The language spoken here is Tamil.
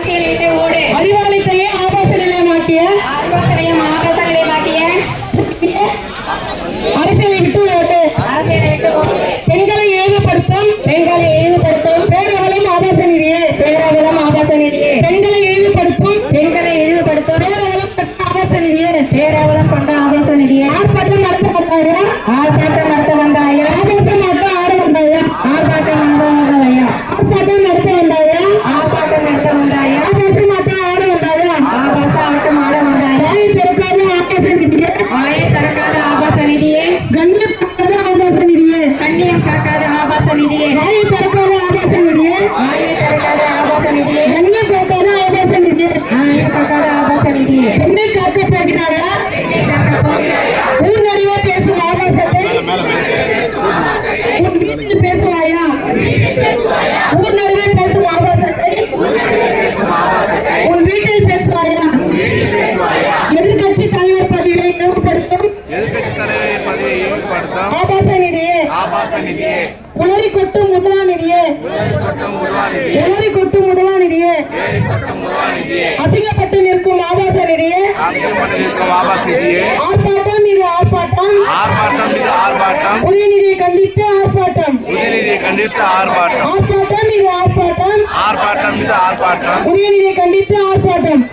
அரசியலை விட்டு ஓடு. அறிவாலயத்தையே ஆபாச நிலையமாக்கிய அறிவாலயம் ஆபாச நிலையமாக்கிய அரசியலை விட்டு ஓடு. அரசியலை விட்டு ஓடு. பெண்களை இழிவுபடுத்தும் பேரவலம் ஆபாச நிதியே. ஆபாச நிதியே. பெண்களை இழிவுபடுத்தும் பேரவலம் ஆபாச நிதியே. பேரவலம் கொண்ட ஆபாச நிதியே. ஆர்ப்பாட்டம் நடத்த வந்தாயா? ஆர்ப்பாட்டம் நடத்த வந்தாயா? ஆபாசம் நடத்த ஆட வந்தாயா? ஆர்ப்பாட்டம் நடத்த வந்தாயா? ஆர்ப்பாட்டம் நடத்த வந்தாயா? ஆர்ப்பாட்டம் நடத்த வந்தாயா? ஆபாசம் நடத்த ஆட வந்தாயா? ஆபாச ஆட்டம் ஆட வந்தாயா? வாயை திறக்காத ஆபாச நிதியே. வாயை திறக்காத ஆபாச நிதியே. கண்ணியம் காக்காத ஆபாச நிதியே. கண்ணியம் காக்காத ஆபாச நிதியே. வாயை திறக்காத ஆபாச நிதியே. வாயை திறக்காத ஆபாச நிதியே. கண்ணியம் காக்காத ஆபாச நிதியே. கண்ணியம் காக்காத ஆபாச நிதியே. பெண்ணை காக்க போகிறாரா? பெண்ணை காக்க போகிறாயா? ஊர் நடுவே பேசும் ஆபாசத்தை உன் வீட்டில் பேசுவாயா? ஊர் நடுவே பேசும் ஆபாசத்தை உன் வீட்டில் பேசுவாயா? எதிர்கட்சி தலைவர் பதவியை இழிவுபடுத்தும் ஆபாச நிதியே. உளறி கொட்டும் முதலா நிதியே. உளறி கொட்டும் முதலா நிதியே. அசிங்கப்பட்டு நிற்கும் ஆபாச நிதியே. ஆர்ப்பாட்டம் இது ஆர்ப்பாட்டம். உதயநிதியை கண்டித்து ஆர்ப்பாட்டம். ஆர்ப்பாட்டம் இது ஆர்ப்பாட்டம். உதயநிதியை கண்டித்து ஆர்ப்பாட்டம்.